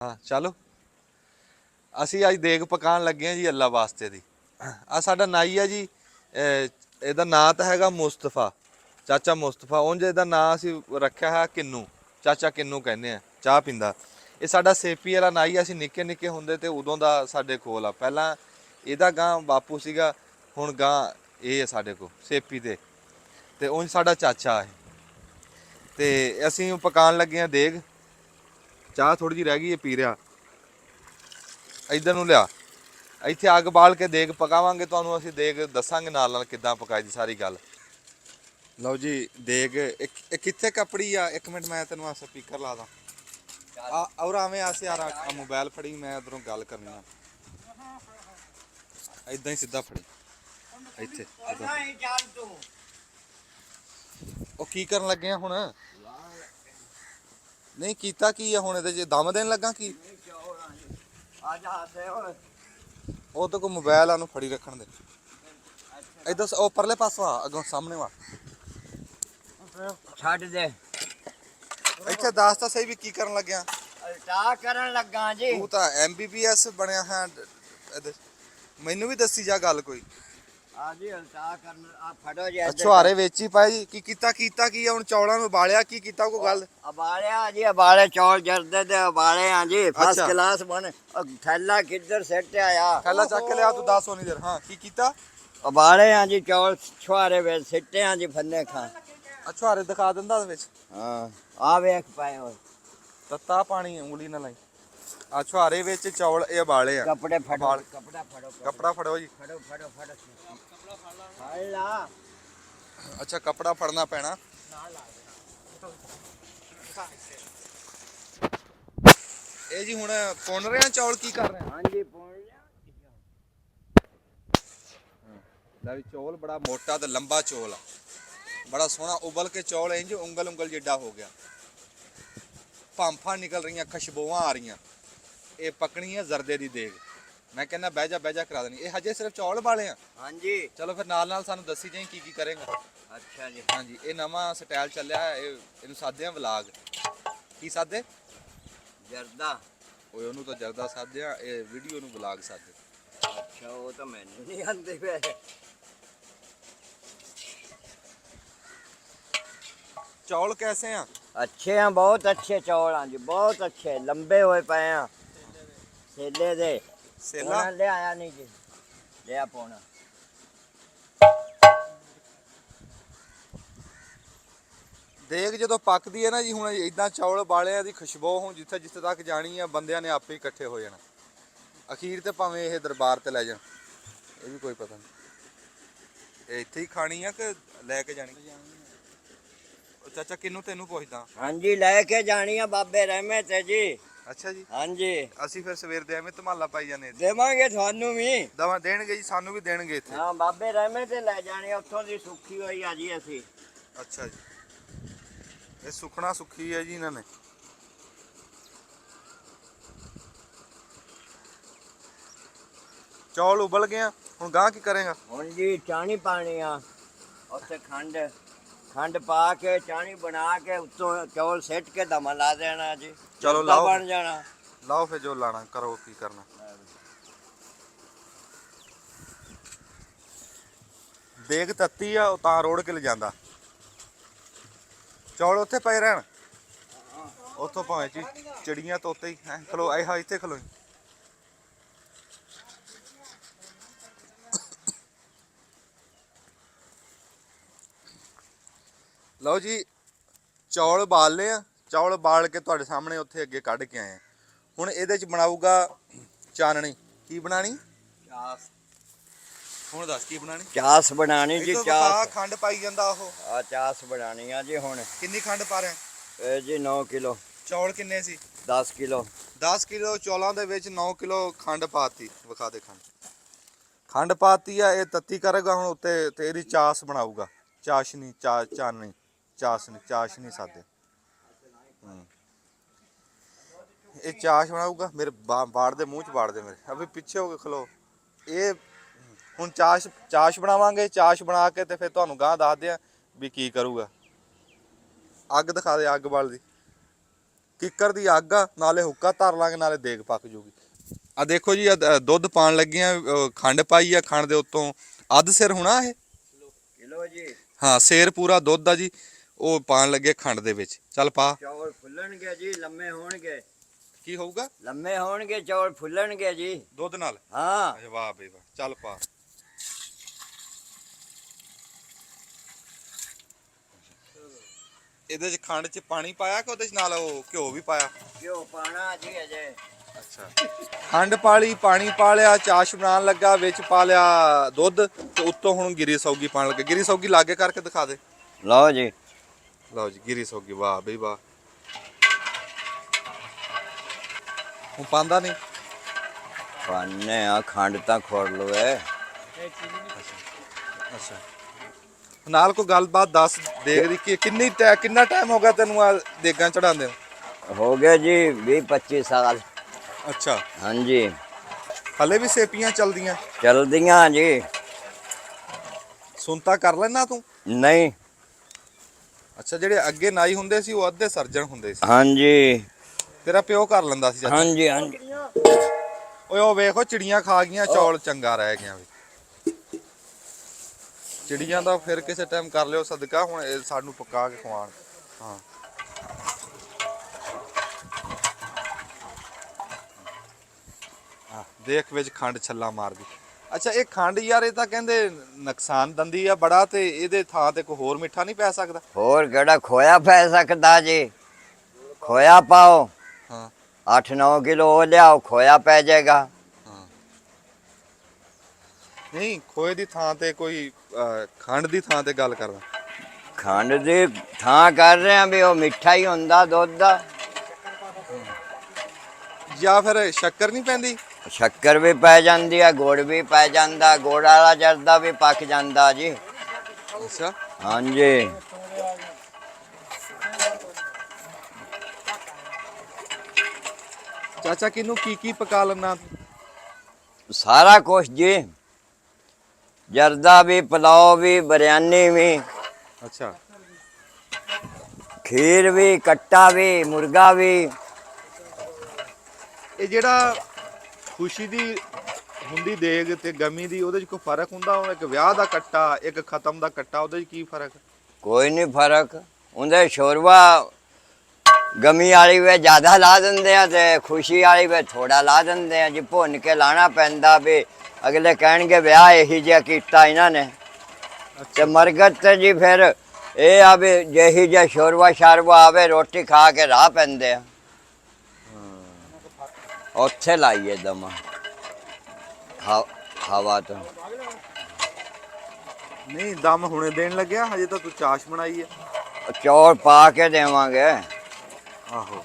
ਹਾਂ ਚਲੋ ਅਸੀਂ ਅੱਜ ਦੇਗ ਪਕਾਉਣ ਲੱਗੇ ਆ ਜੀ ਅੱਲਾ ਵਾਸਤੇ ਦੀ। ਆ ਸਾਡਾ ਨਾਈ ਆ ਜੀ, ਇਹਦਾ ਨਾਂ ਤਾਂ ਹੈਗਾ ਮੁਸਤਫਾ, ਚਾਚਾ ਮੁਸਤਫਾ। ਉਂਝ ਇਹਦਾ ਨਾਂ ਅਸੀਂ ਰੱਖਿਆ ਹੈ ਕਿੰਨੂ, ਚਾਚਾ ਕਿੰਨੂ ਕਹਿੰਦੇ ਆ। ਚਾਹ ਪੀਂਦਾ ਇਹ ਸਾਡਾ ਸੇਪੀ ਵਾਲਾ ਨਾਈ। ਅਸੀਂ ਨਿੱਕੇ ਨਿੱਕੇ ਹੁੰਦੇ ਤੇ ਉਦੋਂ ਦਾ ਸਾਡੇ ਕੋਲ ਆ। ਪਹਿਲਾਂ ਇਹਦਾ ਗਾਂ ਬਾਪੂ ਸੀਗਾ, ਹੁਣ ਗਾਂ ਇਹ ਆ ਸਾਡੇ ਕੋਲ ਸੇਪੀ ਤੇ ਉਂਝ ਸਾਡਾ ਚਾਚਾ ਹੈ। ਤੇ ਅਸੀਂ ਪਕਾਉਣ ਲੱਗੇ ਆ ਦੇਗ। ਚਾਹ ਥੋੜੀ ਜਿਹੀ ਰਹਿ ਗਈ ਹੈ, ਪੀ ਰਿਹਾ। ਇੱਧਰ ਨੂੰ ਲਿਆ, ਇੱਥੇ ਅੱਗ ਬਾਲ ਕੇ ਦੇਗ ਪਕਾਵਾਂਗੇ। ਤੁਹਾਨੂੰ ਅਸੀਂ ਦੇਗ ਦੱਸਾਂਗੇ ਨਾਲ ਨਾਲ ਕਿੱਦਾਂ ਪਕਾਈ ਦੀ ਸਾਰੀ ਗੱਲ। ਲਓ ਜੀ ਦੇਗ ਇਹ ਕਿੱਥੇ ਕੱਪੜੀ ਆ। ਇੱਕ ਮਿੰਟ ਮੈਂ ਤੈਨੂੰ ਆ ਸਪੀਕਰ ਲਾ ਦਾਂ। ਔਰ ਆਵੇਂ ਆਸੇ ਯਾਰ ਮੋਬਾਈਲ ਫੜੀ, ਮੈਂ ਇੱਧਰੋਂ ਗੱਲ ਕਰਨੀ ਆ। ਇਦਾਂ ਹੀ ਸਿੱਧਾ ਫੜੀ ਇੱਥੇ। ਉਹ ਕੀ ਕਰਨ ਲੱਗੇ ਆ ਹੁਣ? ਨਹੀਂ ਕੀਤਾ ਕੀ ਆ ਹੁਣ? ਇਹਦੇ 'ਚ ਦਮ ਦੇਣ ਲੱਗਾ ਕੀ? ਉਹ ਤਾਂ ਕੋਈ ਮੋਬਾਈਲ ਆ ਨੂੰ ਫੜੀ ਰੱਖਣ ਦੇ। ਇਧਰ ਉਹ ਪਰਲੇ ਪਾਸੋਂ ਆ, ਅੱਗੋਂ ਸਾਹਮਣੇ ਵਾ ਛੱਡ ਦੇ। ਇੱਥੇ ਦੱਸ ਤਾਂ ਸਹੀ ਵੀ ਕੀ ਕਰਨ ਲੱਗਿਆ। ਉਲਟਾ ਕਰਨ ਲੱਗਾ ਜੀ। ਤੂੰ ਤਾਂ MBBS ਬਣਿਆ ਹੈ। ਮੈਨੂੰ ਵੀ ਦੱਸੀ ਜਾ ਗੱਲ ਕੋਈ। ਆ ਜੀ ਉਲਟਾ ਕਰਨ। ਆ ਫੜੋ ਜੀ। ਛੁਹਾਰੇ ਵਿੱਚ ਹੀ ਪਾਏ ਜੀ। ਕੀ ਕੀਤਾ ਕੀ ਆ ਹੁਣ? ਚੌਲਾਂ ਨੂੰ ਉਬਾਲਿਆ ਕੀ ਕੀਤਾ? ਕੋਈ ਗੱਲ ਉਬਾਲਿਆ ਜੀ, ਉਬਾਲੇ ਚੌਲ ਜਰਦੇ ਤੇ ਉਬਾਲੇ ਆ ਜੀ। ਫਸਟ ਕਲਾਸ ਬਣ। ਥੈਲਾ ਕਿੱਧਰ ਸਿੱਟ ਆਇਆ? ਥੈਲਾ ਚੱਕ ਕੇ ਲਿਆ ਤੂੰ, ਦੱਸ ਹੋਣੀ ਦੇਰ। ਹਾਂ ਕੀ ਕੀਤਾ? ਉਬਾਲੇ ਆ ਜੀ ਚੌਲ, ਛੁਹਾਰੇ ਵਿੱਚ ਸਿੱਟੇ ਆ ਜੀ ਫੰਨੇ ਖਾਂ। ਛੁਹਾਰੇ ਦਿਖਾ ਦਿੰਦਾ ਉਹਦੇ ਵਿੱਚ। ਹਾਂ ਆ ਵੇਖ ਪਾਏ ਹੋਏ ਤੱਤਾ ਪਾਣੀ ਉਂਗਲੀ ਨਾਲ ਲਾਈ। ਆ ਛੁਹਾਰੇ ਵਿੱਚ ਚੌਲ ਇਹ ਉਬਾਲੇ ਆ। ਕੱਪੜੇ ਫੜੋ, ਕੱਪੜਾ ਫੜੋ ਜੀ। ਫੜੋ ਫੜ ਲਾ। ਅੱਛਾ ਕੱਪੜਾ ਫੜਨਾ ਪੈਣਾ। ਇਹ ਜੀ ਹੁਣ ਪੁੰਨ ਰਹੇ ਆ ਚੌਲ, ਕੀ ਕਰ ਰਹੇ ਆ? ਹਾਂਜੀ ਪੁੰਨ ਲਿਆ। ਲੈ ਵੀ ਚੌਲ ਬੜਾ ਮੋਟਾ ਤੇ ਲੰਬਾ ਚੌਲ ਆ, ਬੜਾ ਸੋਹਣਾ ਉਬਲ ਕੇ ਚੌਲ ਇੰਜ ਉਂਗਲ ਜਿੱਡਾ ਹੋ ਗਿਆ। ਭਾਂਫਾਂ ਨਿਕਲ ਰਹੀਆਂ, ਖੁਸ਼ਬੂਆਂ ਆ ਰਹੀਆਂ। ਇਹ ਪਕਣੀ ਹੈ ਜ਼ਰਦੇ ਦੀ ਦੇਗ। ਮੈਂ ਕਹਿੰਦਾ ਬਹਿ ਜਾ ਕਰਾ ਦੇਣੀ। ਇਹ ਹਜੇ ਸਿਰਫ ਚੌਲ ਵਾਲੇ ਆ। ਹਾਂਜੀ ਚਲੋ ਫਿਰ ਨਾਲ ਸਾਨੂੰ ਦੱਸੀ ਜਾਈ ਕੀ ਕਰੇਗਾ। ਅੱਛਾ ਜੀ। ਹਾਂਜੀ ਇਹ ਨਵਾਂ ਸਟਾਈਲ ਚੱਲਿਆ। ਇਹਨੂੰ ਸਾਦੇ ਆ ਵਲਾਗ। ਕੀ ਸਾਦੇ? ਜਰਦਾ। ਓਏ ਉਹਨੂੰ ਤਾਂ ਜਰਦਾ ਸਾਦੇ ਆ, ਇਹ ਵੀਡੀਓ ਨੂੰ ਵਲਾਗ ਸਾਦੇ। ਅੱਛਾ ਉਹ ਤਾਂ ਮੈਨੂੰ ਨਹੀਂ ਆਉਂਦੇ ਪਏ। चौल कैसे हैं? अच्छे हैं, बहुत अच्छे चौल हैं जी, बहुत अच्छे लंबे हुए पे हैं। सेले दे सेला ले आया नहीं जी, ले आ पौना। ਦੇਗ ਜਦੋਂ ਪੱਕਦੀ ਹੈ ਨਾ ਜੀ, ਹੁਣ ਇਦਾਂ ਚੌਲ ਬਾਲਿਆਂ ਦੀ ਖੁਸ਼ਬੂ ਹੁਣ ਜਿੱਥੇ ਜਿੱਥੇ ਤੱਕ ਜਾਣੀ ਆ, ਬੰਦਿਆਂ ਨੇ ਆਪੇ ਹੀ ਇਕੱਠੇ ਹੋ ਜਾਣਾ। ਅਖੀਰ ਤੇ ਭਾਵੇਂ ਇਹ ਦਰਬਾਰ ਤੇ ਲੈ ਜਾਣ, ਇਹ ਵੀ ਕੋਈ ਪਤਾ ਨਹੀਂ। ਇਹ ਇੱਥੇ ਹੀ ਖਾਣੀ ਆ ਕਿ ਲੈ ਕੇ ਜਾਣੀ? ਚਾਚਾ ਕਿੰਨੂੰ ਤੈਨੂੰ ਪੁੱਛਦਾ। ਹਾਂਜੀ ਲੈ ਕੇ ਜਾਣੀ ਆ ਬਾਬੇ ਰਹਿਮਤ ਤੇ ਜੀ। ਅੱਛਾ ਜੀ। ਹਾਂਜੀ ਅਸੀਂ ਫਿਰ ਸਵੇਰ ਦੇ ਐਵੇਂ ਧਮਾਲਾ ਪਾਈ ਜਾਂਦੇ। ਦੇਵਾਂਗੇ ਤੁਹਾਨੂੰ ਵੀ। ਦਵਾ ਦੇਣਗੇ ਜੀ, ਸਾਨੂੰ ਵੀ ਦੇਣਗੇ ਇੱਥੇ। ਹਾਂ ਬਾਬੇ ਰਹਿਮਤ ਤੇ ਲੈ ਜਾਣੀ, ਉੱਥੋਂ ਦੀ ਸੁੱਖੀ ਹੋਈ ਆ ਜੀ ਅਸੀਂ। ਅੱਛਾ ਜੀ, ਇਹ ਸੁਖਣਾ ਸੁੱਖੀ ਹੈ ਜੀ ਇਹਨਾਂ ਨੇ। ਚੌਲ ਉਬਲ ਗਏ ਆ, ਹੁਣ ਗਾਂ ਕੀ ਕਰੇਗਾ? ਹੁਣ ਜੀ ਚਾਣੀ ਪਾਣੀ ਆ, ਉੱਥੇ ਖੰਡ ਪਾ ਕੇ ਚਾਣੀ ਬਣਾ ਕੇ ਉੱਤੋਂ ਚੌਲ ਸਿੱਟ ਕੇ ਦਮ ਲਾ ਦੇਣਾ ਜੀ। ਚਲੋ ਲਾਓ, ਬਣ ਜਾਣਾ। ਲਾਓ ਫਿਰ ਜੋ ਲਾਣਾ ਕਰੋ, ਕੀ ਕਰਨਾ। ਦੇਗ ਤੱਤੀ ਆ, ਉਹ ਤਾਂ ਰੋੜ ਕੇ ਲਿਜਾਂਦਾ। ਚੌਲ ਉੱਥੇ ਪਏ ਰਹਿਣ, ਉੱਥੋਂ ਭਾਵੇਂ ਜੀ ਚਿੜੀਆਂ ਤੋਤੇ ਹੀ ਹੈ। ਖਲੋ ਆਏ ਹਾਂ ਇੱਥੇ ਖਲੋ। ਲਓ ਜੀ ਚੌਲ ਬਾਲ ਲਏ ਆ। ਚੌਲ ਬਾਲ ਕੇ ਤੁਹਾਡੇ ਸਾਹਮਣੇ ਉੱਥੇ ਅੱਗੇ ਕੱਢ ਕੇ ਆਏ ਆ। ਹੁਣ ਇਹਦੇ ਚ ਬਣਾਊਗਾ ਚਾਨਣੀ। ਕੀ ਬਣਾਣੀ? ਚਾਸ। ਹੁਣ ਦੱਸ ਕੀ ਬਣਾਣੀ? ਚਾਸ ਬਣਾਣੀ ਜੀ। ਚਾਸ ਖੰਡ ਪਾਈ ਜਾਂਦਾ ਉਹ। ਆ ਚਾਸ ਬਣਾਣੀ ਆ ਜੀ। ਹੁਣ ਕਿੰਨੀ ਖੰਡ ਪਾ ਰਹੇ? ਇਹ ਜੀ 9 ਕਿਲੋ। ਚੌਲ ਕਿੰਨੇ ਸੀ? 10 ਕਿਲੋ। 10 ਕਿਲੋ ਚੌਲਾਂ ਦੇ ਵਿੱਚ 9 ਕਿਲੋ ਖੰਡ ਪਾਤੀ। ਵਿਖਾ ਦੇ ਖੰਡ ਪਾਤੀ ਆ। ਇਹ ਤੱਤੀ ਕਰੇਗਾ ਹੁਣ ਉੱਤੇ ਤੇ ਇਹਦੀ ਚਾਸ ਬਣਾਊਗਾ। ਚਾਸ਼ਨੀ ਚਾਨਣੀ ਚਾਸ਼ਨੀ ਸਾਦੇ। ਇਹ ਚਾਸ਼ ਬਣਾਊਗਾ। ਮੇਰੇ ਬਾੜ ਦੇ ਮੂੰਹ ਚ ਬਾੜ ਦੇ ਮੇਰੇ। ਅਭੀ ਪਿੱਛੇ ਹੋ ਕੇ ਖਲੋ। ਇਹ ਹੁਣ ਚਾਸ਼ ਬਣਾਵਾਂਗੇ। ਚਾਸ਼ ਬਣਾ ਕੇ ਤੇ ਫਿਰ ਤੁਹਾਨੂੰ ਗਾਂ ਦੱਸਦੇ ਆ ਵੀ ਕੀ ਕਰੂਗਾ। ਅੱਗ ਦਿਖਾ ਦੇ, ਅੱਗ ਬਲਦੀ। ਕਿੱਕਰ ਦੀ ਅੱਗ ਆ, ਨਾਲੇ ਹੁੱਕਾ ਧਰ ਲਾਂਗੇ ਨਾਲੇ ਦੇਗ ਪੱਕ ਜੂਗੀ। ਆ ਦੇਖੋ ਜੀ ਦੁੱਧ ਪਾਣ ਲੱਗੇ ਆ, ਖੰਡ ਪਾਈ ਆ, ਖੰਡ ਦੇ ਉੱਤੋਂ ਅੱਧ ਸਿਰ ਹੋਣਾ ਇਹ ਕਿਲੋ ਜੀ। ਹਾਂ ਸੇਰ ਪੂਰਾ ਦੁੱਧ ਆ ਜੀ, ਉਹ ਪਾਣ ਲੱਗੇ ਖੰਡ ਦੇ ਵਿੱਚ। ਚੱਲ ਪਾ। ਚੌਲ ਫੁੱਲਣਗੇ ਜੀ, ਲੰਮੇ ਹੋਣਗੇ। ਕੀ ਹੋਊਗਾ? ਲੰਮੇ ਹੋਣਗੇ ਚੌਲ, ਫੁੱਲਣਗੇ ਜੀ ਦੁੱਧ ਨਾਲ। ਹਾਂ। ਅੱਛਾ ਵਾਹ ਬਈ ਵਾਹ, ਚੱਲ ਪਾ। ਇਹਦੇ ਚ ਖੰਡ ਚ ਪਾਣੀ ਪਾਇਆ ਕਿ ਉਹਦੇ ਚ ਨਾਲ ਉਹ ਘਿਓ ਵੀ ਪਾਇਆ? ਘਿਓ ਪਾਣਾ ਜੀ ਅਜੇ। ਅੱਛਾ, ਖੰਡ ਪਾ ਲਈ, ਪਾਣੀ ਪਾ ਲਿਆ, ਚਾਸ਼ ਬਣਾਉਣ ਲੱਗਾ, ਵਿੱਚ ਪਾ ਲਿਆ ਦੁੱਧ ਤੇ ਉੱਤੋਂ ਹੁਣ ਗਿਰੀ ਸੌਗੀ ਪਾਣ ਲੱਗੇ। ਗਿਰੀ ਸੌਗੀ ਲਾਗੇ ਕਰਕੇ ਦਿਖਾ ਦੇ। ਲਓ ਜੀ। ਲਓ ਜੀ ਗਿਰੀ ਸੌਗੀ, ਵਾਹ ਬਈ ਵਾਹ। ਹੁਣ ਪਾਉਂਦਾ ਨਹੀਂ? ਪਾਣੇ ਆ, ਖੰਡ ਤਾਂ ਖੋੜ ਲਵੇ। ਅੱਛਾ, ਨਾਲ ਕੋਈ ਗੱਲਬਾਤ ਦੱਸ ਦੇਗ ਦੀ ਕਿ ਕਿੰਨਾ ਟਾਈਮ ਹੋ ਗਿਆ ਤੈਨੂੰ ਆ ਦੇਗਾਂ ਚੜਾਉਂਦੇ ਹੋ ਗਏ ਜੀ 20-25 ਸਾਲ। ਅੱਛਾ, ਹਾਂਜੀ। ਹਲੇ ਵੀ ਸੇਪੀਆਂ ਚੱਲਦੀਆਂ? ਚਲਦੀਆਂ ਜੀ। ਸੁਣਤਾ ਕਰ ਲੈਣਾ ਤੂੰ? ਨਹੀਂ। ਅੱਛਾ, ਜਿਹੜੇ ਅੱਗੇ ਨਾਈ ਹੁੰਦੇ ਸੀ ਉਹ ਅੱਧੇ ਸਰਜਣ ਹੁੰਦੇ ਸੀ। ਹਾਂਜੀ। ਤੇਰਾ ਪਿਓ ਕਰ ਲੈਂਦਾ ਸੀ ਚਾਚਾ? ਹਾਂਜੀ ਹਾਂਜੀ। ਓਏ ਉਹ ਵੇਖੋ ਚਿੜੀਆਂ ਖਾ ਗਈਆਂ ਚੌਲ, ਚੰਗਾ ਰਹਿ ਗਿਆ ਵੀ। ਚਿੜੀਆਂ ਦਾ ਫਿਰ ਕਿਸੇ ਟਾਈਮ ਕਰ ਲਿਓ ਸਦਕਾ, ਹੁਣ ਇਹ ਸਾਨੂੰ ਪਕਾ ਕੇ ਖਵਾਣ। ਹਾਂ ਦੇਖ ਵਿੱਚ ਖੰਡ ਛੱਲਾ ਮਾਰਦੀ। ਅੱਛਾ, ਇਹ ਖੰਡ ਯਾਰ ਇਹ ਤਾਂ ਕਹਿੰਦੇ ਨੁਕਸਾਨ ਦਿੰਦੀ ਆ ਬੜਾ, ਤੇ ਇਹਦੇ ਥਾਂ ਤੇ ਕੋਈ ਹੋਰ ਮਿੱਠਾ ਨਹੀਂ ਪੈ ਸਕਦਾ? ਹੋਰ ਕਿਹੜਾ ਖੋਇਆ ਪੈ ਸਕਦਾ ਜੀ? ਖੋਇਆ ਪਾਓ। ਹਾਂ 8-9 ਕਿਲੋ ਉਹ ਲਿਆਓ, ਖੋਇਆ ਪੈ ਜਾਏਗਾ। ਹਾਂ, ਨਹੀਂ ਖੋਏ ਦੀ ਥਾਂ ਤੇ ਕੋਈ ਖੰਡ ਦੀ ਥਾਂ ਤੇ ਗੱਲ ਕਰਦਾ। ਖੰਡ ਦੀ ਥਾਂ ਕਰ ਰਹੇ ਆ ਵੀ ਉਹ ਮਿੱਠਾ ਹੀ ਹੁੰਦਾ ਦੁੱਧ ਦਾ। ਜਾਂ ਫਿਰ ਸ਼ੱਕਰ ਨਹੀਂ ਪੈਂਦੀ? ਸ਼ੱਕਰ ਵੀ ਪੈ ਜਾਂਦੀ ਆ, ਗੁੜ ਵੀ ਪੈ ਜਾਂਦਾ, ਗੁੜ ਵਾਲਾ ਜਰਦਾ ਵੀ ਪੱਕ ਜਾਂਦਾ ਜੀ। ਅੱਛਾ, ਹਾਂਜੀ। ਚਾਚਾ ਕਿਹਨੂੰ ਕੀ ਪਕਾ ਲੈਣਾ? ਸਾਰਾ ਕੁਛ ਜੀ, ਜਰਦਾ ਵੀ, ਪੁਲਾਓ ਵੀ, ਬਿਰਿਆਨੀ ਵੀ, ਅੱਛਾ, ਖੀਰ ਵੀ, ਕੱਟਾ ਵੀ, ਮੁਰਗਾ ਵੀ। ਇਹ ਜਿਹੜਾ ਖੁਸ਼ੀ ਦੀ ਹੁੰਦੀ ਦੇਗ ਤੇ ਗਮੀ ਦੀ, ਉਹਦੇ 'ਚ ਕੋਈ ਫਰਕ ਹੁੰਦਾ? ਉਹ ਇੱਕ ਵਿਆਹ ਦਾ ਕੱਟਾ, ਇੱਕ ਖਤਮ ਦਾ ਕੱਟਾ, ਉਹਦੇ 'ਚ ਕੀ ਫਰਕ? ਕੋਈ ਨਹੀਂ ਫਰਕ। ਉਹਦੇ ਸ਼ੋਰਬਾ ਗਮੀ ਵਾਲੀ ਵੇ ਜ਼ਿਆਦਾ ਲਾ ਦਿੰਦੇ ਆ ਤੇ ਖੁਸ਼ੀ ਵਾਲੀ ਵੇ ਥੋੜਾ ਲਾ ਦਿੰਦੇ ਆ ਜੀ। ਭੁੰਨ ਕੇ ਲਾਣਾ ਪੈਂਦਾ ਵੀ ਅਗਲੇ ਕਹਿਣਗੇ ਵਿਆਹ ਇਹੀ ਜਿਹਾ ਕੀਤਾ ਇਹਨਾਂ ਨੇ। ਤੇ ਮਰਗਤ ਤੇ ਜੀ ਫਿਰ ਇਹ ਆ ਵੀ ਜਿਹੀ ਜਿਹਾ ਸ਼ੋਰਬਾ ਸ਼ਾਰਬਾ ਆਵੇ, ਰੋਟੀ ਖਾ ਕੇ ਰਾਹ ਪੈਂਦੇ ਆ। ਉੱਥੇ ਲਾਈਏ ਦਮ ਹਵਾ ਤੋਂ। ਨਹੀਂ ਦਮ ਹੁਣੇ ਦੇਣ ਲੱਗਿਆ, ਹਜੇ ਤਾਂ ਤੂੰ ਚਾਸ਼ ਬਣਾਈ ਹੈ। ਚੌਲ ਪਾ ਕੇ ਦੇਵਾਂਗੇ। ਆਹੋ,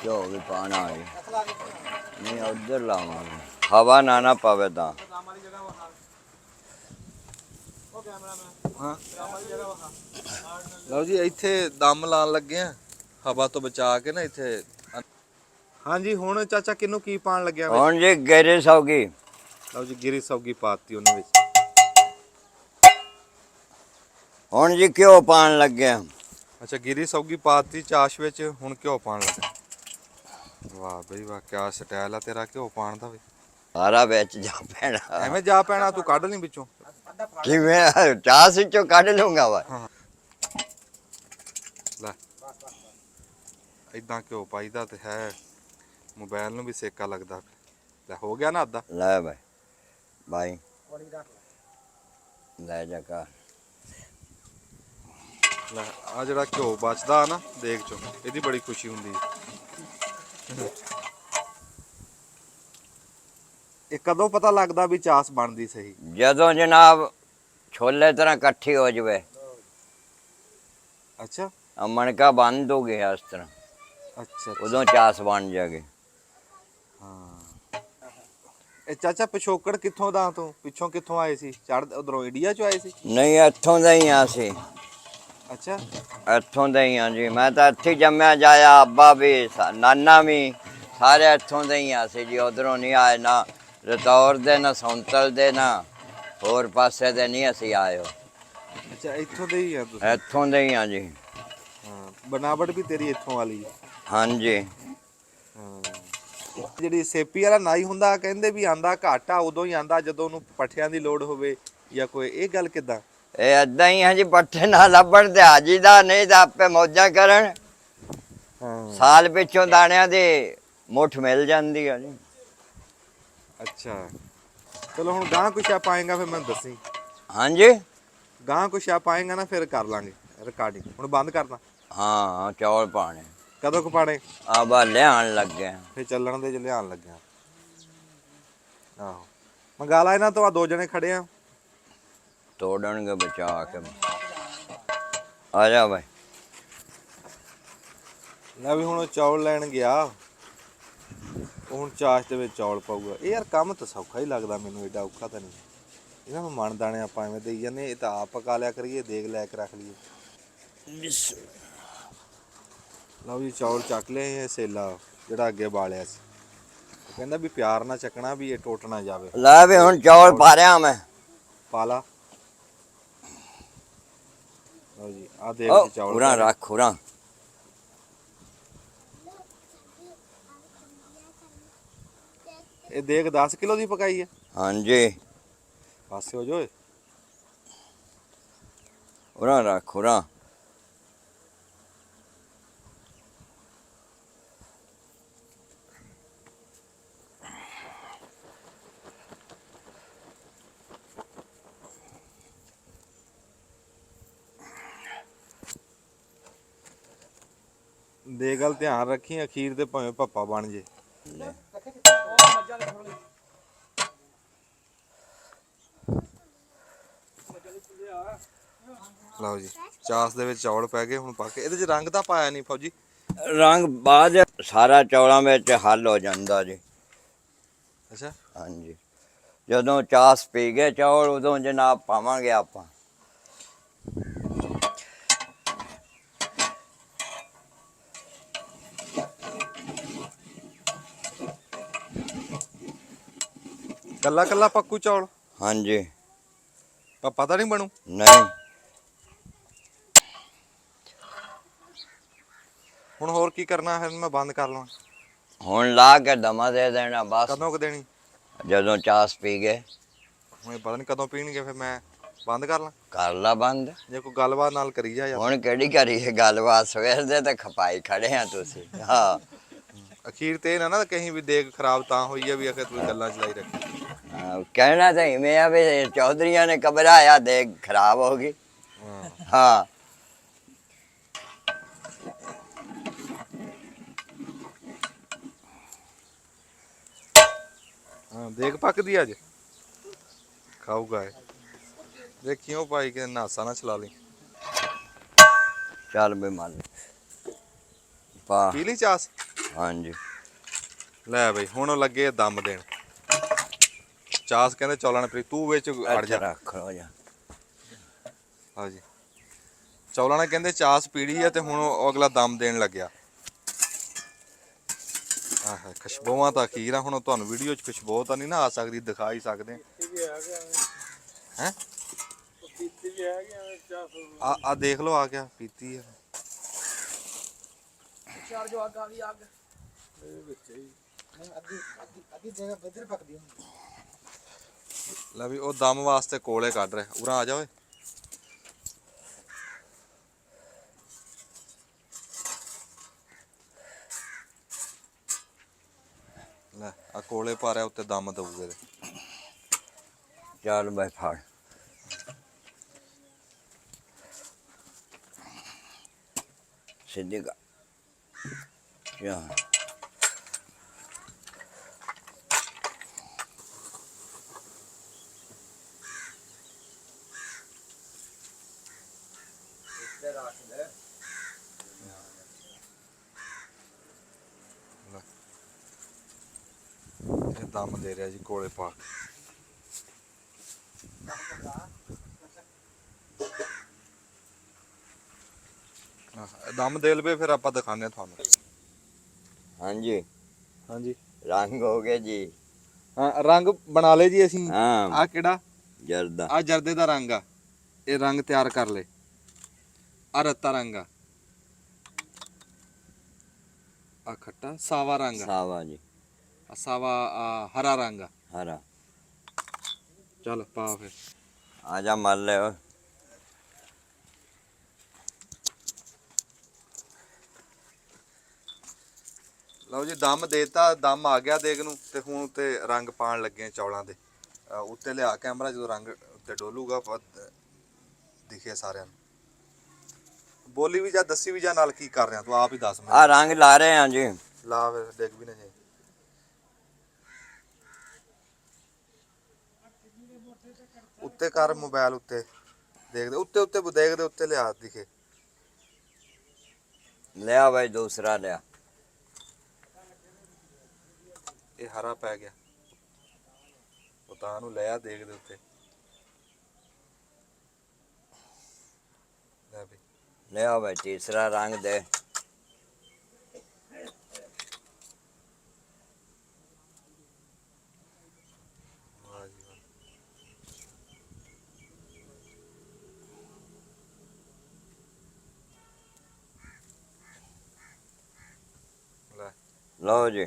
ਘਿਓ ਵੀ ਪਾਣਾ ਹੈ। ਨਹੀਂ ਉੱਧਰ ਲਾਵਾਂਗੇ, ਹਵਾ ਨਾ ਪਵੇ ਤਾਂ। ਹਾਂ ਲਓ ਜੀ, ਇੱਥੇ ਦਮ ਲਾਉਣ ਲੱਗੇ ਆ ਹਵਾ ਤੋਂ ਬਚਾ ਕੇ ਨਾ ਇੱਥੇ। ਹਾਂਜੀ, ਹੁਣ ਚਾਚਾ ਕਿਹਨੂੰ ਕੀ ਪਾਣ ਲੱਗਿਆ? ਹੁਣ ਜੀ ਗੇਰੇ ਸੌਗੀ। ਲਓ ਜੀ ਗਿਰੀ ਸੌਗੀ ਪਾਤੀ ਉਹਨੇ ਵਿੱਚ। ਹੁਣ ਜੀ ਘਿਓ ਪਾਣ ਲੱਗਿਆ। ਅੱਛਾ, ਗਿਰੀ ਸੌਗੀ ਪਾਤੀ ਚਾਸ਼ ਵਿੱਚ, ਹੁਣ ਘਿਓ ਪਾਣ ਲੱਗਾ। ਵਾਹ ਬਈ ਵਾਹ, ਕਿਆ ਸਟਾਈਲ ਆ ਤੇਰਾ ਘਿਓ ਪਾਣ ਦਾ ਵੀ। ਸਾਰਾ ਵਿੱਚ ਜਾ ਪੈਣਾ। ਐਵੇਂ ਜਾ ਪੈਣਾ? ਤੂੰ ਕੱਢ ਲਈ ਵਿੱਚੋਂ। ਕਿਵੇਂ ਚਾਹ ਵਿੱਚੋਂ ਕੱਢ ਲੂੰਗਾ ਵਾ। ਲੈ ਇਦਾਂ ਘਿਓ ਪਾਈਦਾ ਤੇ ਹੈ, ਮੋਬਾਈਲ ਨੂੰ ਵੀ ਸੇਕਾ ਲੱਗਦਾ। ਲੈ ਹੋ ਗਿਆ ਨਾ ਅੱਧਾ। ਲੈ ਬਾਈ ਲੈ ਜਾ ਕਰ। ਲੈ ਆ ਜਿਹੜਾ ਘਿਓ ਬਚਦਾ ਨਾ ਦੇਗ ਚੋਂ, ਇਹਦੀ ਬੜੀ ਖੁਸ਼ੀ ਹੁੰਦੀ ਹੈ। ਇਹ ਕਦੋਂ ਪਤਾ ਲੱਗਦਾ ਵੀ ਚਾਸ ਬਣਦੀ ਸਹੀ? ਜਦੋਂ ਜਨਾਬ ਛੋਲੇ ਤਰ੍ਹਾਂ ਇਕੱਠੀ ਹੋ ਜਵੇ। ਅੱਛਾ, ਮਣਕਾ ਬੰਦ ਹੋ ਗਿਆ ਇਸ ਤਰ੍ਹਾਂ, ਅੱਛਾ ਉਦੋਂ ਚਾਸ ਬਣ ਜਾਗੇ। ਹਾਂ। ਇਹ ਚਾਚਾ ਪਿਛੋਕੜ ਕਿੱਥੋਂ ਦਾ ਤੂੰ? ਪਿੱਛੋਂ ਕਿੱਥੋਂ ਆਏ ਸੀ? ਚੜ ਉਧਰੋਂ ਇੰਡੀਆ ਚੋਂ ਆਏ ਸੀ? ਨਹੀਂ, ਇੱਥੋਂ ਦਾ ਹੀ ਆ ਸੀ। ਅੱਛਾ, ਇੱਥੋਂ ਦੇ ਹੀ ਆ ਜੀ। ਮੈਂ ਤਾਂ ਇੱਥੇ ਜੰਮਿਆ ਜਾਇਆ, ਅੱਬਾ ਵੀ ਨਾਨਾ ਵੀ ਸਾਰੇ ਇੱਥੋਂ ਦੇ ਹੀ ਆ ਸੀ ਜੀ। ਉਧਰੋਂ ਨਹੀਂ ਆਏ, ਨਾ ਰਤੌਰ ਦੇ, ਨਾ ਸੌਂਤਲ ਦੇ, ਨਾ ਹੋਰ ਪਾਸੇ ਦੇ ਨਹੀਂ ਅਸੀਂ ਆਏ ਹੋ। ਅੱਛਾ ਇੱਥੋਂ ਦੇ ਹੀ ਆ ਤੁਸੀਂ? ਇੱਥੋਂ ਦੇ ਹੀ ਆ ਜੀ। ਹਾਂ ਬਣਾਵਟ ਵੀ ਤੇਰੀ ਇੱਥੋਂ ਵਾਲੀ ਹੈ। ਹਾਂਜੀ। ਹਾਂ ਜਿਹੜੀ ਸੇਪੀ ਵਾਲਾ ਨਾਈ ਹੁੰਦਾ ਕਹਿੰਦੇ ਵੀ ਆਂਦਾ ਘੱਟ ਆ ਉਦੋਂ ਹੀ ਆਂਦਾ ਜਦੋਂ ਉਹਨੂੰ ਪੱਠਿਆਂ ਦੀ ਲੋੜ ਹੋਵੇ ਜਾਂ ਕੋਈ, ਇਹ ਗੱਲ ਕਿੱਦਾਂ? ਇਹ ਏਦਾਂ ਹੀ ਆ ਜੀ, ਪੱਠੇ ਨਾ ਲੱਭਣ ਤੇ ਹਾਜੀ ਦਾ, ਨਹੀਂ ਤਾਂ ਆਪੇ ਮੌਜਾਂ ਕਰਨ। ਹਾਂ ਸਾਲ ਪਿੱਛੋਂ ਦਾਣਿਆਂ ਦੀ ਮੁੱਠ ਮਿਲ ਜਾਂਦੀ ਆ ਜੀ। ਅੱਛਾ ਚਲੋ ਹੁਣ ਗਾਂ ਕੁਛ ਆ ਪਾਏਗਾ ਫਿਰ ਮੈਨੂੰ ਦੱਸੀ। ਹਾਂਜੀ। ਗਾਂ ਕੁਛ ਆ ਪਾਏਗਾ ਨਾ ਫਿਰ ਕਰ ਲਾਂਗੇ ਰਿਕਾਰਡਿੰਗ। ਹੁਣ ਬੰਦ ਕਰਦਾ। ਹਾਂ ਚੌਲ ਪਾਣੇ ਕਦੋਂ ਕੁ ਪਾਣੇ? ਆ ਬਾ ਲਿਆਉਣ ਲੱਗੇ। ਫਿਰ ਚੱਲਣ ਦੇ ਜੇ ਲਿਆਉਣ ਲੱਗਿਆ। ਆਹੋ ਮੰਗਾ ਲਾ ਇਹਨਾਂ ਤੋਂ, ਆ 2 ਜਣੇ ਖੜੇ ਆ। ਤੋੜਨਗੇ ਬਚਾ ਕੇ। ਆ ਜਾ ਬਾਈ। ਲੈ ਵੀ ਹੁਣ ਉਹ ਚੌਲ ਲੈਣ ਗਿਆ, ਉਹ ਹੁਣ ਚਾਸ਼ ਦੇ ਵਿੱਚ ਚੌਲ ਪਾਊਗਾ। ਇਹ ਯਾਰ ਕੰਮ ਤਾਂ ਸੌਖਾ ਹੀ ਲੱਗਦਾ ਮੈਨੂੰ, ਏਡਾ ਔਖਾ ਤਾਂ ਨਹੀਂ। ਇਹਨਾਂ ਨੂੰ ਮਨ ਦਾਣੇ ਆਪਾਂ ਐਵੇਂ ਦੇਈ ਜਾਂਦੇ, ਇਹ ਤਾਂ ਆਪ ਪਕਾ ਲਿਆ ਕਰੀਏ, ਦੇਖ ਲੈ ਕੇ ਰੱਖ ਲਈਏ। ਲਓ ਜੀ ਚੌਲ ਚੱਕ ਲਏ ਇਹ ਸੇਲਾ ਜਿਹੜਾ ਅੱਗੇ ਬਾਲਿਆ ਸੀ। ਉਹ ਕਹਿੰਦਾ ਵੀ ਪਿਆਰ ਨਾਲ ਚੱਕਣਾ ਵੀ ਇਹ ਟੁੱਟ ਨਾ ਜਾਵੇ। ਲੈ ਵੀ ਹੁਣ ਚੌਲ ਪਾ ਰਿਹਾ ਮੈਂ। ਪਾ ਲਾ। ਲਓ ਜੀ ਆ ਦੇਖ ਉਹ ਜੀ ਚੌਲ ਉਰਾਂ ਰੱਖ ਉਰਾਂ। ਇਹ ਦੇਖ 10 ਕਿਲੋ ਦੀ ਪਕਾਈ ਹੈ। ਹਾਂਜੀ ਪਾਸੇ ਹੋ ਜਾਓ। ਉਰਾਂ ਰੱਖ ਉਰਾਂ। ਦੇ ਗੱਲ ਧਿਆਨ ਰੱਖੀ, ਅਖੀਰ ਤੇ ਭਾਵੇਂ ਪੱਪਾ ਬਣ ਜੇ। ਲਓ ਜੀ ਚਾਸ ਦੇ ਵਿੱਚ ਚੌਲ ਪੈ ਗਏ, ਹੁਣ ਪਾ ਕੇ ਇਹਦੇ ਚ ਰੰਗ ਤਾਂ ਪਾਇਆ ਨਹੀਂ ਫੌਜੀ। ਰੰਗ ਬਾਅਦ ਸਾਰਾ ਚੌਲਾਂ ਵਿੱਚ ਹੱਲ ਹੋ ਜਾਂਦਾ ਜੀ। ਅੱਛਾ ਹਾਂਜੀ ਜਦੋਂ ਚਾਸ ਪੀ ਗਏ ਚੌਲ ਉਦੋਂ ਜਨਾਬ ਪਾਵਾਂਗੇ ਆਪਾਂ। ਕੱਲਾ ਕੱਲਾ ਪੱਕੂ ਚੌਲ? ਹਾਂਜੀ। ਪੱਪਾ ਤਾਂ ਨਹੀਂ ਬਣੂ? ਨਹੀਂ। ਹੁਣ ਹੋਰ ਕੀ ਕਰਨਾ ਹੈ? ਮੈਂ ਬੰਦ ਕਰ ਲਵਾਂ? ਹੁਣ ਲਾ ਕੇ ਦਮਾ ਦੇ ਦੇਣਾ ਬਸ। ਕਦੋਂ ਕੁ ਦੇਣੀ? ਜਦੋਂ ਚਾਸ ਪੀ ਗਏ। ਹੁਣ ਪਤਾ ਨਹੀਂ ਕਦੋਂ ਪੀਣਗੇ, ਫਿਰ ਮੈਂ ਬੰਦ ਕਰ ਲਾਂ? ਕਰ ਲਾ ਬੰਦ। ਜੇ ਕੋਈ ਗੱਲਬਾਤ ਨਾਲ ਕਰੀ ਜਾ ਯਾਰ। ਹੁਣ ਕਿਹੜੀ ਕਰੀਏ ਗੱਲਬਾਤ, ਸਵੇਰ ਦੇ ਤੇ ਖਪਾਈ ਖੜੇ ਆ ਤੁਸੀਂ। ਹਾਂ ਅਖੀਰ ਤੇ ਇਹ ਨਾ ਕਹੀਂ ਵੀ ਦੇਖ ਖਰਾਬ ਤਾਂ ਹੋਈ ਆ ਵੀ ਆਖੇ ਤੂੰ ਗੱਲਾਂ ਚਲਾਈ ਰੱਖੀ। ਕਹਿਣਾ ਤਾਂ ਇਵੇਂ ਆ ਵੀ ਚੌਧਰੀਆਂ ਨੇ ਘਬਰਾਇਆ ਦੇਖ ਖਰਾਬ ਹੋ ਗਈ। ਹਾਂ ਹਾਂ ਦੇਖ ਪੱਕਦੀ ਅੱਜ ਖਾਊਗਾ ਇਹ। ਦੇਖਿਓ ਭਾਈ ਕਿ ਨਾਸਾ ਨਾ ਚਲਾ ਲਈ। ਚੱਲ ਬਈ ਮੰਨ ਪਾ। ਪੀ ਲਈ ਚਾਸ? ਹਾਂਜੀ ਲੈ ਬਈ ਹੁਣ ਉਹ ਲੱਗੇ ਦਮ ਦੇਣ। ਚਾਸ ਕਹਿੰਦੇ ਚੌਲਾਂ ਨੇ ਪੀ, ਤੂੰ ਵਿੱਚ ਅੜ ਜਾ। ਰੱਖ ਲੋ ਜਾ। ਹਾਂ ਜੀ ਚੌਲਾਂ ਨੇ ਕਹਿੰਦੇ ਚਾਸ ਪੀੜੀ ਆ ਤੇ ਹੁਣ ਉਹ ਅਗਲਾ ਦਮ ਦੇਣ ਲੱਗਿਆ। ਆਹ ਖੁਸ਼ਬੂਆਂ ਤਾਂ ਅਖੀਰ ਆ। ਹੁਣ ਤੁਹਾਨੂੰ ਵੀਡੀਓ 'ਚ ਖੁਸ਼ਬੂ ਤਾਂ ਨਹੀਂ ਨਾ ਆ ਸਕਦੀ, ਦਿਖਾ ਹੀ ਸਕਦੇ ਹੈ। ਆ ਦੇਖ ਲਓ ਆ ਗਿਆ ਪੀਤੀ ਆ। ਲੈ ਵੀ ਉਹ ਦਮ ਵਾਸਤੇ ਕੋਲੇ ਕੱਢ ਰਿਹਾ। ਉਰਾਂ ਆ ਜਾ ਓਏ। ਲੈ ਆ ਕੋਲੇ ਪਾ ਰਿਹਾ, ਉੱਤੇ ਦਮ ਦਊਗੇ। ਚੱਲ ਬਈ ਫੜ। ਸਿੱਧੀ ਕਰ। ਜਾ ਇਹ ਦਮ ਦੇ ਰਿਹਾ ਜੀ ਕੋਲੇ ਪਾ ਕੇ। ਦਮ ਦੇ ਲਵੇ ਫਿਰ ਆਪਾਂ ਦਿਖਾਣੇ ਤੁਹਾਨੂੰ। ਹਾਂਜੀ ਹਾਂਜੀ ਰੰਗ ਹੋ ਗਏ ਜੀ। ਹਾਂ ਰੰਗ ਬਣਾ ਲਏ ਜੀ ਅਸੀਂ। ਹਾਂ ਆ ਕਿਹੜਾ? ਜਰਦਾ। ਆ ਜਰਦੇ ਦਾ ਰੰਗ ਆ। ਇਹ ਰੰਗ ਤਿਆਰ ਕਰ ਲੈ। ਆ ਰੱਤਾ ਰੰਗ ਆ ਖੱਟਾ ਸਾਵਾ ਰੰਗ ਸਾਵਾ ਜੀ, ਆ ਸਾਵਾ ਆ ਹਰਾ ਰੰਗ ਆ। ਹਰਾ। ਚੱਲ ਪਾ ਫਿਰ। ਆ ਜਾ ਮਲ ਲਿਓ। ਲਓ ਜੀ ਦਮ ਦੇਤਾ, ਦਮ ਆ ਗਿਆ ਦੇਗ ਨੂੰ ਤੇ ਹੁਣ ਉੱਤੇ ਰੰਗ ਪਾਣ ਲੱਗੇ ਆ ਚੌਲਾਂ ਦੇ। ਉੱਤੇ ਲਿਆ ਕੈਮਰਾ, ਜਦੋਂ ਰੰਗ ਉੱਤੇ ਡੋਲੂਗਾ ਦਿਖੇ ਸਾਰਿਆਂ ਨੂੰ। ਬੋਲੀ ਵੀ ਜਾ, ਦੱਸੀ ਵੀ ਜਾ ਨਾਲ ਕੀ ਕਰ ਰਿਹਾ ਤੂੰ, ਆਪ ਹੀ ਦੱਸ ਮੈਨੂੰ। ਆ ਰੰਗ ਲਾ ਰਹੇ ਆ ਜੀ। ਲਾ ਫਿਰ, ਡਿੱਗ ਵੀ ਨਾ ਜੇ। ਉੱਤੇ ਕਰ ਮੋਬਾਈਲ ਉੱਤੇ, ਦੇਖਦੇ ਉੱਤੇ ਉੱਤੇ ਦੇਖਦੇ ਉੱਤੇ ਲਿਆ ਦਿਖੇ। ਲਿਆ ਬਾਈ ਦੂਸਰਾ ਲਿਆ। ਇਹ ਹਰਾ ਪੈ ਗਿਆ, ਉਹ ਤਾਂ ਨੂੰ ਲਿਆ ਦੇਖਦੇ ਉੱਤੇ। ਲੈ ਵੀ ਲਿਆ ਬਾਈ ਤੀਸਰਾ ਰੰਗ ਦੇ। ਵਾਹ ਜੀ ਵਾਹ। ਲੈ ਲਓ ਜੀ।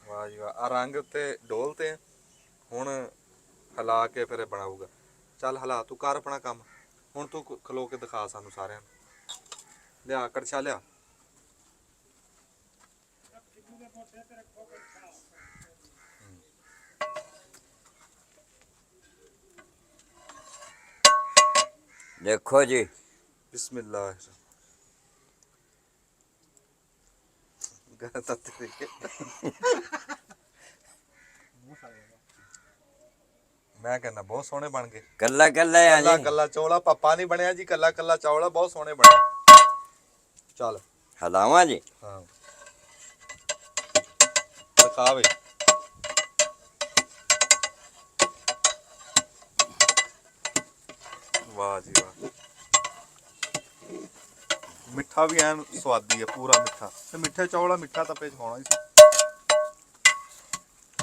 ਵਾਹ ਜੀ ਵਾਹ। ਆ ਰੰਗ ਉੱਤੇ ਡੋਲਤੇ ਆ, ਹੁਣ ਹਿਲਾ ਕੇ ਫਿਰ ਇਹ ਬਣਾਊਗਾ। ਚੱਲ ਹਿਲਾ, ਤੂੰ ਕਰ ਆਪਣਾ ਕੰਮ। ਹੁਣ ਤੂੰ ਖਲੋ ਕੇ ਦਿਖਾ ਸਾਨੂੰ ਸਾਰਿਆਂ ਨੂੰ। ਲਿਆ ਕੜਛਾ ਲਿਆ। ਦੇਖੋ ਜੀ। ਬਿਸਮਿल्लाह। ਮੈਂ ਕਹਿੰਦਾ ਬਹੁਤ ਸੋਹਣੇ ਬਣ ਗਏ। ਕੱਲਾ ਕੱਲਾ ਆ ਕੱਲਾ ਜੀ। ਕੱਲਾ ਚੌਲਾ ਪਾਪਾ ਨਹੀਂ ਬਣਿਆ ਜੀ, ਕੱਲਾ ਕੱਲਾ ਚੌਲਾ ਬਹੁਤ ਸੋਹਣੇ ਬਣੇ। ਚੱਲ ਹਲਾਵਾਂ ਜੀ। ਹਾਂ ਦਿਖਾਵੇ। ਵਾਹ ਜੀ ਵਾਹ। ਮਿੱਠਾ ਵੀ ਐਨ ਸਵਾਦੀ ਹੈ, ਪੂਰਾ ਮਿੱਠਾ। ਤੇ ਮਿੱਠੇ ਚੌਲਾ ਮਿੱਠਾ ਤਪੇ ਚ ਪਾਉਣਾ ਸੀ।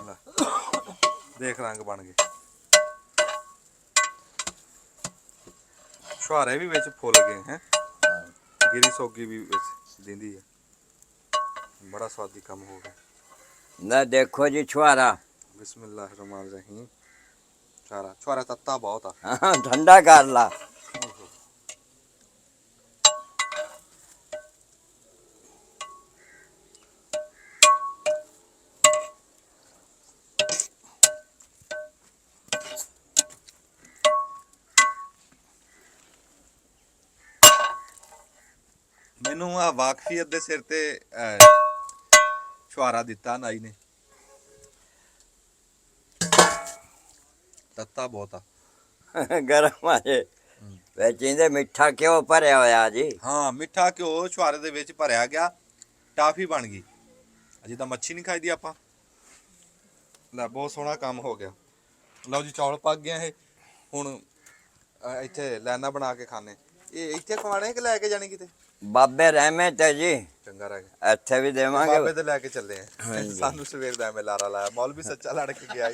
ਲੈ ਦੇਖ ਰੰਗ ਬਣ ਗਏ। ਛੁਹਾਰੇ ਵੀ ਵਿੱਚ ਫੁੱਲ ਗਏ ਹੈ। ਗਿਰੀ ਸੋਗੀ ਵੀ ਵਿੱਚ ਦਿੰਦੀ ਹੈ। ਬੜਾ ਸਵਾਦੀ ਕੰਮ ਹੋ ਗਿਆ। ਨਾ ਦੇਖੋ ਜੀ ਛੁਹਾਰਾ। ਬਿਸਮਿल्लाह रहमान रहीम। ਛੁਹਾਰਾ ਛੁਹਾਰਾ ਤੱਤਾ ਬਹੁਤ ਆ। ਹਾਂ ਠੰਡਾ ਕਰ ਲਾ। ਮੈਨੂੰ ਆ ਵਾਕਫੀਅਤ ਦੇ ਸਿਰ ਤੇ ਛੁਹਾਰਾ ਦਿੱਤਾ ਨਾਈ ਨੇ। ਤੱਤਾ ਬਹੁਤ ਆ। ਗਰਮ ਆ ਜੇ। ਵਿੱਚ ਇਹਦੇ ਮਿੱਠਾ ਕਿਉਂ ਭਰਿਆ ਹੋਇਆ ਜੀ। ਹਾਂ ਮਿੱਠਾ ਘਿਓ ਛੁਹਾਰੇ ਦੇ ਵਿੱਚ ਭਰਿਆ ਗਿਆ, ਟਾਫੀ ਬਣ ਗਈ। ਜਿੱਦਾਂ ਮੱਛੀ ਨਹੀਂ ਖਾਈਦੀ ਆਪਾਂ। ਲੈ ਬਹੁਤ ਸੋਹਣਾ ਕੰਮ ਹੋ ਗਿਆ। ਲਓ ਜੀ ਚੌਲ ਪੱਕ ਗਏ ਇਹ। ਹੁਣ ਇੱਥੇ ਲਾਈਨਾਂ ਬਣਾ ਕੇ ਖਾਣੇ। ਇਹ ਇੱਥੇ ਖਵਾਣੇ ਕਿ ਲੈ ਕੇ ਜਾਣੇ ਕਿਤੇ? ਬਾਬੇ ਰਹਿਮਤ ਹੈ ਜੀ। ਚੰਗਾ ਰਹਿ ਗਿਆ। ਇੱਥੇ ਵੀ ਬਾਬੇ ਦੇਵਾਂਗੇ। ਤੇ ਲੈ ਕੇ ਚੱਲੇ ਆ। ਹਾਂਜੀ। ਸਾਨੂੰ ਸਵੇਰ ਦਾ ਐਵੇਂ ਲਾਰਾ ਲਾਇਆ। ਮੌਲਵੀ ਸੱਚਾ ਲੜ ਕੇ ਗਿਆ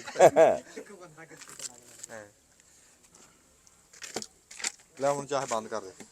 ਲੈ ਹੁਣ ਚਾਹ ਬੰਦ ਕਰ ਦੇ।